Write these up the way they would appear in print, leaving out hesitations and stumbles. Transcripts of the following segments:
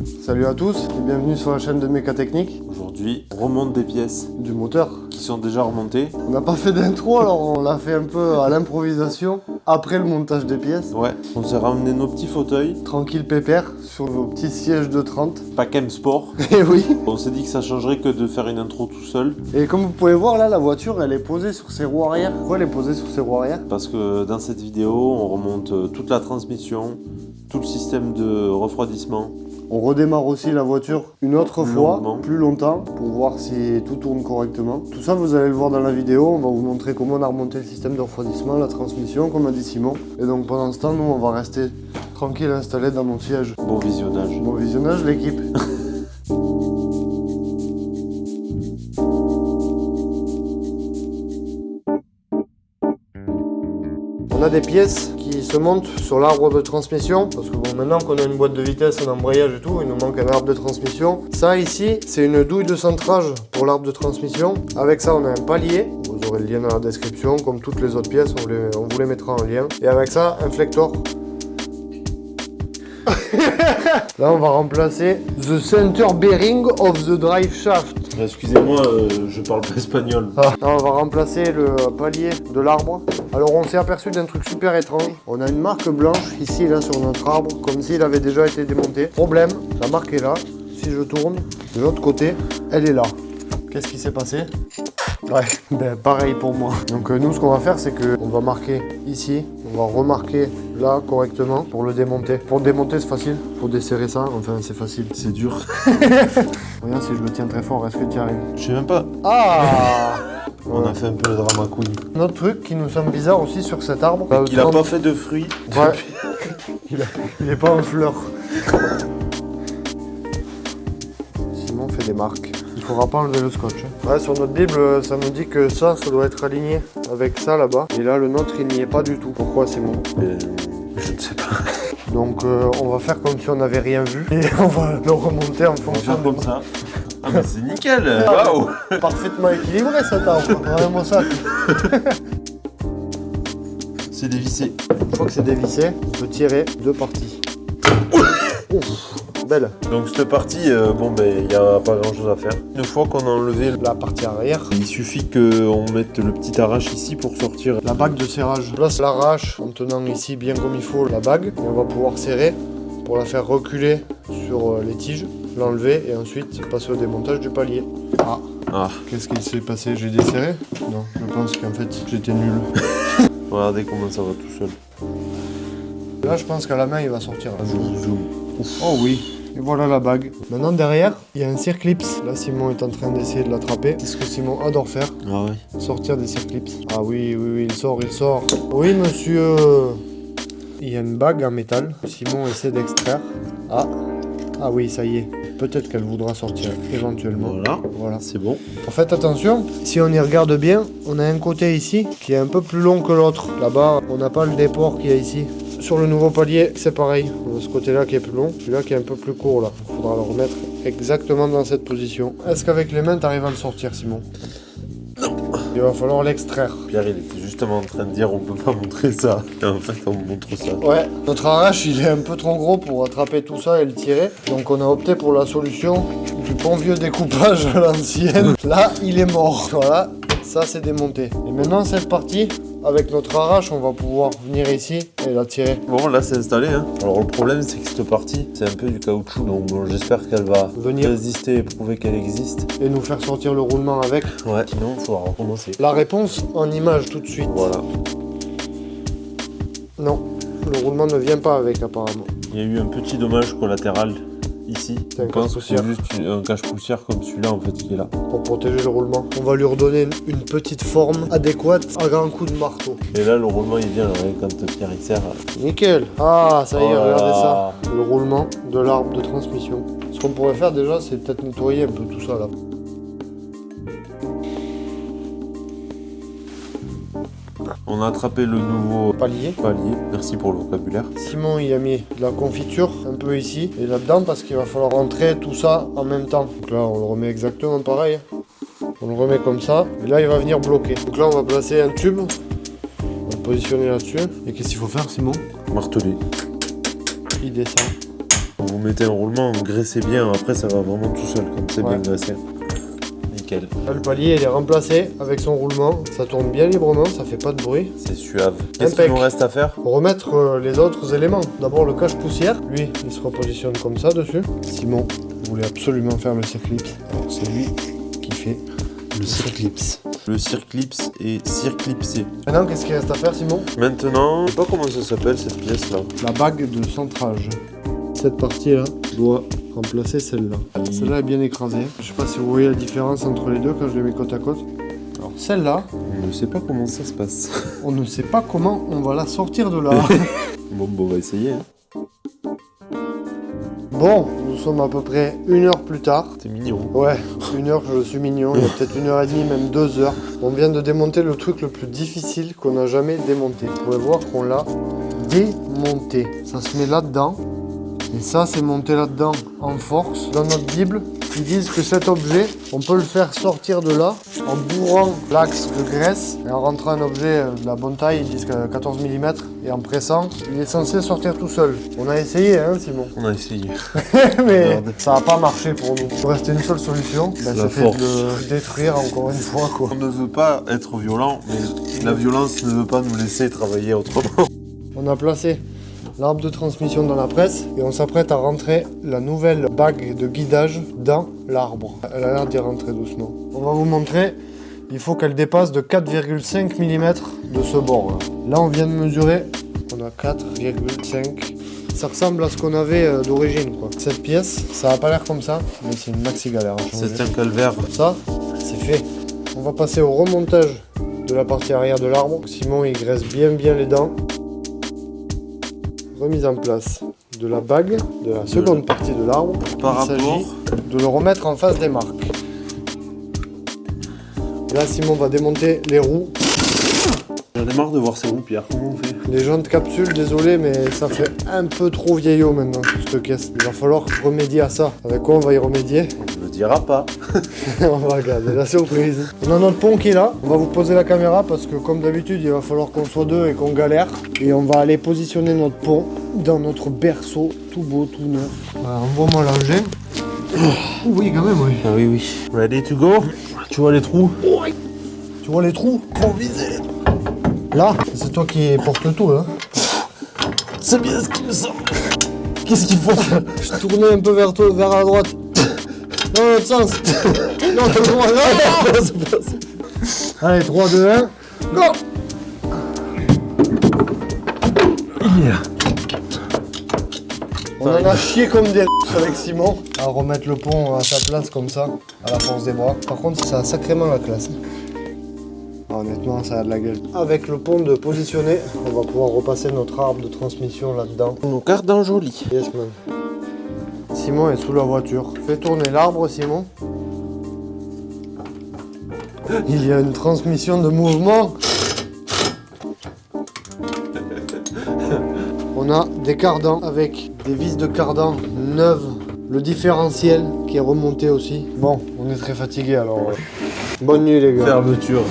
Salut à tous et bienvenue sur la chaîne de Mécatechnique. Aujourd'hui, on remonte des pièces Du moteur. qui sont déjà remontées. On n'a pas fait d'intro, alors on l'a fait un peu à l'improvisation, après le montage des pièces. Ouais, on s'est ramené nos petits fauteuils, Tranquille pépère, sur nos petits sièges de 30. pas Chem Sport. Et oui. On s'est dit que ça changerait que de faire une intro tout seul. Et comme vous pouvez voir là, la voiture elle est posée sur ses roues arrière. Pourquoi elle est posée sur ses roues arrière? Parce que dans cette vidéo, on remonte toute la transmission, tout le système de refroidissement. On redémarre aussi la voiture une autre fois, Longuement. plus longtemps, pour voir si tout tourne correctement. Tout ça, vous allez le voir dans la vidéo. On va vous montrer comment on a remonté le système de refroidissement, la transmission, comme a dit Simon. Et donc pendant ce temps, nous, on va rester tranquille installé dans mon siège. Bon visionnage. Bon visionnage, l'équipe. On a des pièces qui se montent sur l'arbre de transmission, parce que bon, maintenant qu'on a une boîte de vitesse, un embrayage et tout, il nous manque un arbre de transmission. Ça ici, c'est une douille de centrage pour l'arbre de transmission. Avec ça, on a un palier. Vous aurez le lien dans la description, comme toutes les autres pièces, on vous les mettra en lien. Et avec ça, un flector. Là, on va remplacer the center bearing of the drive shaft. Excusez-moi, je parle pas espagnol. Là, on va remplacer le palier de l'arbre. Alors, on s'est aperçu d'un truc super étrange. On a une marque blanche ici, là, sur notre arbre, comme s'il avait déjà été démonté. Problème, la marque est là. Si je tourne, de l'autre côté, elle est là. Qu'est-ce qui s'est passé? Ouais, ben pareil pour moi. Donc nous, ce qu'on va faire, c'est que on va marquer ici, on va remarquer là correctement pour le démonter. Pour le démonter, c'est facile. Faut desserrer ça. Enfin, c'est facile. C'est dur. Regarde si je le tiens très fort. Est-ce que tu y arrives? Je sais même pas. Ah. On a fait un peu le drama queen. Un autre truc qui nous semble bizarre aussi sur cet arbre. Il a pas fait de fruits. Ouais. il est pas en fleurs. Simon fait des marques. Il faudra pas enlever le scotch. Ouais, sur notre Bible, ça nous dit que ça doit être aligné avec ça là-bas. Et là, le nôtre, il n'y est pas du tout. Pourquoi, Simon? Je ne sais pas. Donc, on va faire comme si on n'avait rien vu. Et on va le remonter en On va fonction faire comme ça. Ah mais c'est nickel. Waouh. Parfaitement équilibré cet arbre. Vraiment ça. C'est dévissé. Une fois que c'est dévissé, on peut tirer deux parties. Ouf, belle. Donc cette partie, bon ben il n'y a pas grand chose à faire. Une fois qu'on a enlevé La partie arrière. il suffit qu'on mette le petit arrache ici pour sortir. La bague de serrage. Là, c'est l'arrache en tenant ici bien comme il faut la bague. Et on va pouvoir serrer pour la faire reculer sur les tiges, l'enlever et ensuite passer au démontage du palier. Ah, Qu'est-ce qu'il s'est passé? J'ai desserré? Non, je pense qu'en fait j'étais nul. regardez comment ça va tout seul. Là, je pense qu'à la main il va sortir. Là. Zoom, zoom. Oh oui. Et voilà la bague. Maintenant derrière, il y a un circlips. Là, Simon est en train d'essayer de l'attraper. C'est ce que Simon adore faire. Ah ouais. Sortir des circlips. Ah oui, oui, oui, il sort, il sort. Oui, monsieur. Il y a une bague en métal. Simon essaie d'extraire. Ah oui, ça y est. Peut-être qu'elle voudra sortir éventuellement. Voilà, c'est bon. Faites attention, si on y regarde bien, on a un côté ici qui est un peu plus long que l'autre. Là-bas, on n'a pas le déport qu'il y a ici. Sur le nouveau palier, c'est pareil. On a ce côté-là qui est plus long, celui-là qui est un peu plus court là. Il faudra le remettre exactement dans cette position. Est-ce qu'avec les mains, tu arrives à le sortir, Simon? Non. Il va falloir l'extraire. Pierre, il était justement en train de dire on peut pas montrer ça. Et en fait, on montre ça. Ouais, notre arrache, il est un peu trop gros pour attraper tout ça et le tirer. Donc on a opté pour la solution du bon vieux découpage à l'ancienne. Là, il est mort. Voilà, ça c'est démonté. Et maintenant, cette partie, avec notre arrache, on va pouvoir venir ici et la tirer. Bon, là, c'est installé. Hein. Alors, le problème, c'est que cette partie, c'est un peu du caoutchouc. Donc, bon, j'espère qu'elle va Venir. résister et prouver qu'elle existe. Et nous faire sortir le roulement avec. Ouais, sinon, il faudra recommencer. La réponse en image tout de suite. Voilà. Non, le roulement ne vient pas avec apparemment. Il y a eu un petit dommage collatéral ici. C'est un Je pense que c'est cache-poussière. juste un cache-poussière comme celui-là, en fait, qui est là. Pour protéger le roulement. On va lui redonner une petite forme adéquate à grand coup de marteau. Et là, le roulement, il vient hein, quand Pierre il serre. Nickel. Ah, ça y est, Oh là regardez là. ça. Le roulement de l'arbre de transmission. Ce qu'on pourrait faire déjà, c'est peut-être nettoyer un peu tout ça là. On a attrapé le nouveau Palier. Merci pour le vocabulaire. Simon il a mis de la confiture un peu ici et là-dedans parce qu'il va falloir rentrer tout ça en même temps. Donc là on le remet exactement pareil. On le remet comme ça et là il va venir bloquer. Donc là on va placer un tube. On va le positionner là-dessus. Et qu'est-ce qu'il faut faire Simon? Marteler. Il descend. On vous mettez un roulement, graissez bien, après ça va vraiment tout seul quand c'est bien graissé. Nickel. Là, le palier il est remplacé avec son roulement, ça tourne bien librement, ça fait pas de bruit. C'est suave. Qu'est-ce qu'il nous reste à faire? Pour remettre les autres éléments. D'abord le cache-poussière, lui il se repositionne comme ça dessus. Simon voulait absolument faire le circlips, alors c'est lui qui fait le circlips. Le circlips est circlipsé. Maintenant qu'est-ce qu'il reste à faire Simon? Maintenant, je sais pas comment ça s'appelle cette pièce là. La bague de centrage. Cette partie là doit remplacer celle-là. Celle-là est bien écrasée. Je sais pas si vous voyez la différence entre les deux quand je les mets côte à côte. Alors celle-là, On ne sait pas comment ça se passe. on ne sait pas comment on va la sortir de là. Bon, on va essayer. Hein. Bon, nous sommes à peu près 1 heure plus tard. C'est mignon. Ouais, 1 heure, je suis mignon. Il y a peut-être 1h30, même 2 heures. On vient de démonter le truc le plus difficile qu'on a jamais démonté. Vous pouvez voir qu'on l'a démonté. Ça se met là-dedans. Et ça, c'est monté là-dedans en force. Dans notre Bible, ils disent que cet objet, on peut le faire sortir de là en bourrant l'axe de graisse et en rentrant un objet de la bonne taille, ils disent que 14 mm, et en pressant, il est censé sortir tout seul. On a essayé, hein, Simon? On a essayé. Mais Merde. ça n'a pas marché pour nous. Il restait une seule solution, La c'était force. de le détruire encore une fois, quoi. On ne veut pas être violent, mais la violence ne veut pas nous laisser travailler autrement. On a placé l'arbre de transmission dans la presse et on s'apprête à rentrer la nouvelle bague de guidage dans l'arbre. Elle a l'air d'y rentrer doucement. On va vous montrer, il faut qu'elle dépasse de 4,5 mm de ce bord là. Là on vient de mesurer, on a 4,5. Ça ressemble à ce qu'on avait d'origine quoi. Cette pièce, ça n'a pas l'air comme ça, mais c'est une maxi galère à changer. C'est un calvaire. Ça, c'est fait. On va passer au remontage de la partie arrière de l'arbre. Simon il graisse bien les dents. Remise en place de la bague de la seconde partie de l'arbre. Par Il s'agit rapport... de le remettre en face des marques. Là, Simon va démonter les roues. J'en ai marre de voir ces roues, Pierre. Comment on fait? Les jantes capsules, désolé, mais ça fait un peu trop vieillot maintenant, cette caisse. Il va falloir remédier à ça. Avec quoi on va y remédier? On ne le dira pas. On va regarder la surprise. On a notre pont qui est là. On va vous poser la caméra parce que comme d'habitude, il va falloir qu'on soit deux et qu'on galère. Et on va aller positionner notre pont dans notre berceau, tout beau, tout neuf. Voilà, envoie-moi l'engin. Oui, quand même, oui. Ah oui. Ready to go? Tu vois les trous? Tu vois les trous? Trop visé. Là, c'est toi qui porte tout, hein. C'est bien ce qui me semble. Qu'est-ce qu'il faut? Je tournais un peu vers toi, vers la droite. Dans l'autre sens. Non, t'as le droit. Non. Allez, 3, 2, 1. Go! On en a chié comme des avec Simon à remettre le pont à sa place comme ça, à la force des bras. Par contre, ça a sacrément la classe. Honnêtement, ça a de la gueule. Avec le pont de positionner, on va pouvoir repasser notre arbre de transmission là-dedans. Nos cardans jolis. Yes, man. Simon est sous la voiture. Fais tourner l'arbre, Simon. Il y a une transmission de mouvement. On a des cardans avec des vis de cardan neuves. Le différentiel qui est remonté aussi. Bon, on est très fatigué alors. Bonne nuit les gars. Fermeture.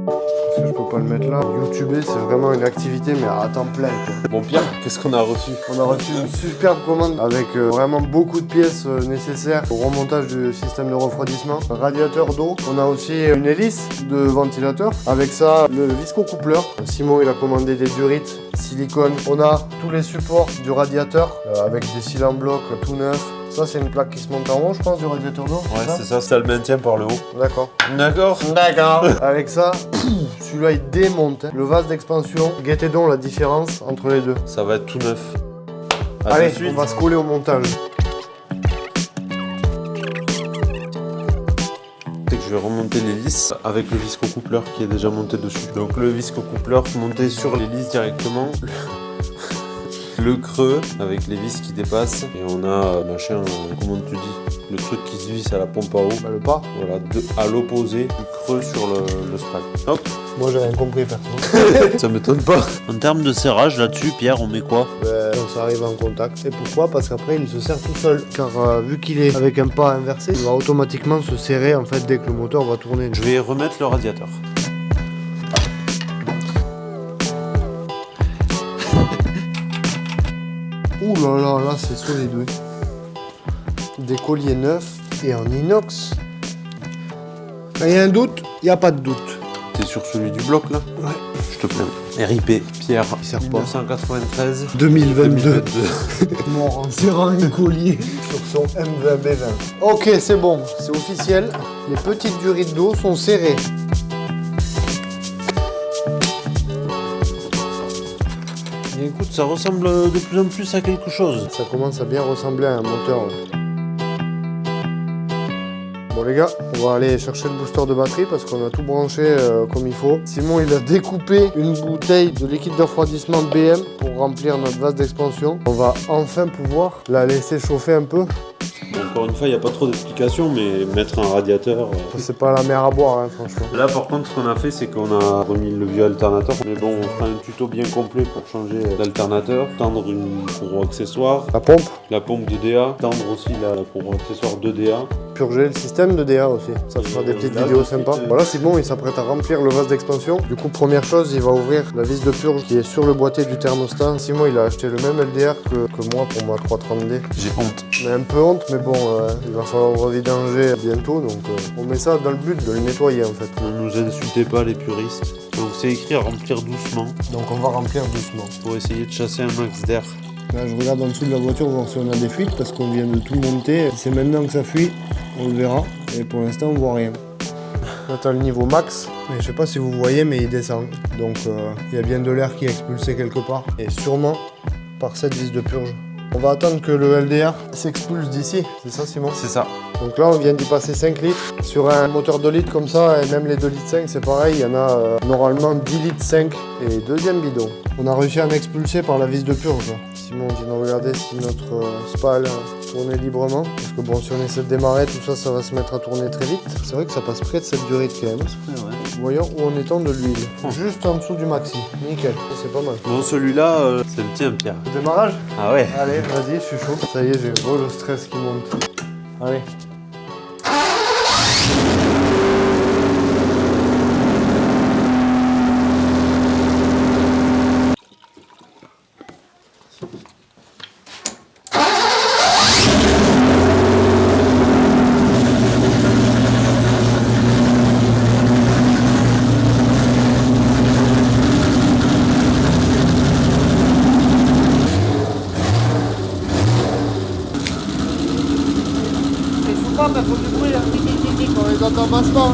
Parce que je peux pas le mettre là. YouTuber, c'est vraiment une activité, mais à temps plein, quoi. Bon, Pierre, qu'est-ce qu'on a reçu? On a reçu une superbe commande avec vraiment beaucoup de pièces nécessaires au remontage du système de refroidissement. Un radiateur d'eau. On a aussi une hélice de ventilateur. Avec ça, le visco-coupleur. Simon, il a commandé des durites, silicone. On a tous les supports du radiateur avec des cils en bloc tout neufs. Ça, c'est une plaque qui se monte en haut, je pense, du radiateur d'eau. Ouais, c'est ça, ça le maintient par le haut. D'accord. D'accord. Avec ça, celui-là, il démonte. Hein. Le vase d'expansion. Guettez donc la différence entre les deux. Ça va être tout neuf. À Allez, tout de suite. on va se coller au montage. C'est que je vais remonter l'hélice avec le visco-coupleur qui est déjà monté dessus. Donc le visco-coupleur monté sur l'hélice directement. Le creux avec les vis qui dépassent. Et on a machin, comment tu dis, le truc qui se visse à la pompe à eau. Bah, le pas. Voilà, à l'opposé du creux sur le spag. Hop, Moi j'ai rien compris perso. Ça m'étonne pas. En termes de serrage là-dessus, Pierre, on met quoi? Ça arrive en contact. Et pourquoi? Parce qu'après il se serre tout seul. Car vu qu'il est avec un pas inversé, il va automatiquement se serrer en fait dès que le moteur va tourner. Je vais remettre le radiateur. Ouh là là, là c'est solide, oui. Des colliers neufs et en inox. Quand il y a un doute, il n'y a pas de doute. T'es sur celui du bloc là? Ouais. Je te plains. RIP, Pierre, Il sert pas. 1993. 2022. Mort en serrant un collier sur son M20B20. Ok, c'est bon, c'est officiel. Les petites durites d'eau sont serrées. Et écoute, ça ressemble de plus en plus à quelque chose. Ça commence à bien ressembler à un moteur. Bon les gars, on va aller chercher le booster de batterie parce qu'on a tout branché comme il faut. Simon il a découpé une bouteille de liquide de refroidissement BM pour remplir notre vase d'expansion. On va enfin pouvoir la laisser chauffer un peu. Encore une fois, il n'y a pas trop d'explications, mais mettre un radiateur... C'est pas la mer à boire hein, franchement. Là, par contre, ce qu'on a fait, c'est qu'on a remis le vieux alternateur. Mais bon, on fera un tuto bien complet pour changer l'alternateur, tendre une courroie accessoire, La pompe de DA, tendre aussi la courroie accessoire de DA. purger le système de DA aussi. Ça fera des petites vidéos sympas. Voilà, c'est bon, il s'apprête à remplir le vase d'expansion. Du coup, première chose, il va ouvrir la vis de purge qui est sur le boîtier du thermostat. Simon, il a acheté le même LDR que moi pour ma 330D. J'ai honte. J'ai un peu honte, mais bon, il va falloir le revidanger bientôt. Donc, on met ça dans le but de le nettoyer en fait. Ne nous insultez pas, les puristes. Donc, c'est écrit à remplir doucement Donc, on va remplir doucement. pour essayer de chasser un max d'air. Là, je regarde en dessous de la voiture voir si on a des fuites parce qu'on vient de tout monter. Si c'est maintenant que ça fuit, on le verra. Et pour l'instant, on voit rien. Là, t'as le niveau max. Mais je sais pas si vous voyez, mais il descend. Donc, il y a bien de l'air qui est expulsé quelque part. Et sûrement par cette vis de purge. On va attendre que le LDR s'expulse d'ici. C'est ça, Simon? C'est ça. Donc là, on vient d'y passer 5 litres. Sur un moteur 2 litres comme ça, et même les 2 litres 5, c'est pareil. Il y en a normalement 10 litres 5 et deuxième bidon. On a réussi à en expulser par la vis de purge. Là. Simon vient de regarder si notre spal tournait librement. Parce que bon, si on essaie de démarrer, tout ça, ça va se mettre à tourner très vite. C'est vrai que ça passe près de cette durite quand même. Voyons où on est en de l'huile. Juste en dessous du maxi. Nickel. C'est pas mal. Bon, celui-là, c'est le tien, Pierre. Le démarrage? Ah ouais. Allez, vas-y, je suis chaud. Ça y est, j'ai le stress qui monte. Allez. Mais faut du bruit là, on les entend vachement.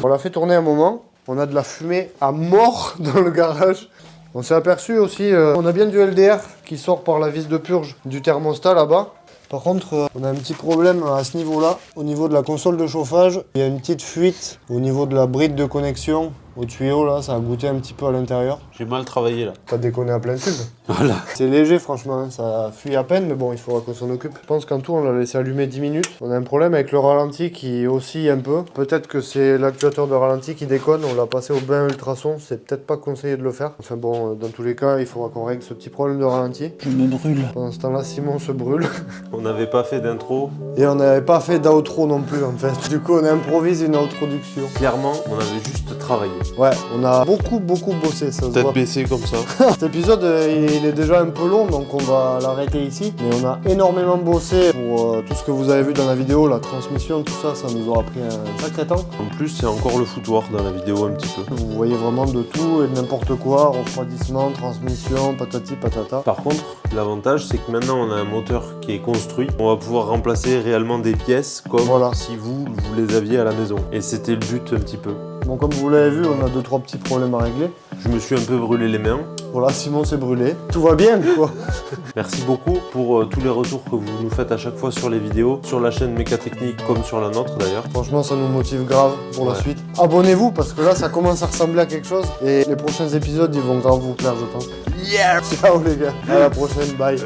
On l'a fait tourner un moment, on a de la fumée à mort dans le garage. On s'est aperçu aussi, on a bien du LDR qui sort par la vis de purge du thermostat là-bas. Par contre, on a un petit problème à ce niveau-là, au niveau de la console de chauffage. Il y a une petite fuite au niveau de la bride de connexion au tuyau là, ça a goûté un petit peu à l'intérieur. J'ai mal travaillé là. Pas déconné à plein tube. Voilà. C'est léger franchement, hein. Ça fuit à peine, mais bon, il faudra qu'on s'en occupe. Je pense qu'en tout, on l'a laissé allumer 10 minutes. On a un problème avec le ralenti qui oscille un peu. Peut-être que c'est l'actuateur de ralenti qui déconne. On l'a passé au bain ultrason, c'est peut-être pas conseillé de le faire. Enfin bon, dans tous les cas, il faudra qu'on règle ce petit problème de ralenti. Je me brûle. Pendant ce temps-là, Simon se brûle. On n'avait pas fait d'intro. Et on n'avait pas fait d'outro non plus en fait. Du coup, on improvise une introduction. Clairement, on avait juste travaillé. Ouais, on a beaucoup bossé, ça se Tête voit. baissée comme ça. Cet épisode, il est déjà un peu long, donc on va l'arrêter ici. Mais on a énormément bossé pour tout ce que vous avez vu dans la vidéo, la transmission, tout ça, ça nous aura pris un sacré temps. En plus, c'est encore le foutoir dans la vidéo un petit peu. Vous voyez vraiment de tout et de n'importe quoi, refroidissement, transmission, patati patata. Par contre, l'avantage, c'est que maintenant, on a un moteur qui est construit. On va pouvoir remplacer réellement des pièces comme Voilà. si vous les aviez à la maison. Et c'était le but un petit peu. Bon, comme vous l'avez vu, on a 2-3 petits problèmes à régler. Je me suis un peu brûlé les mains. Voilà, Simon s'est brûlé. Tout va bien, quoi. Merci beaucoup pour tous les retours que vous nous faites à chaque fois sur les vidéos, sur la chaîne Mécatechnique comme sur la nôtre d'ailleurs. Franchement, ça nous motive grave pour la Ouais. suite. Abonnez-vous parce que là, ça commence à ressembler à quelque chose. Et les prochains épisodes, ils vont grave vous plaire, je pense. Yeah! Ciao les gars. À la prochaine. Bye.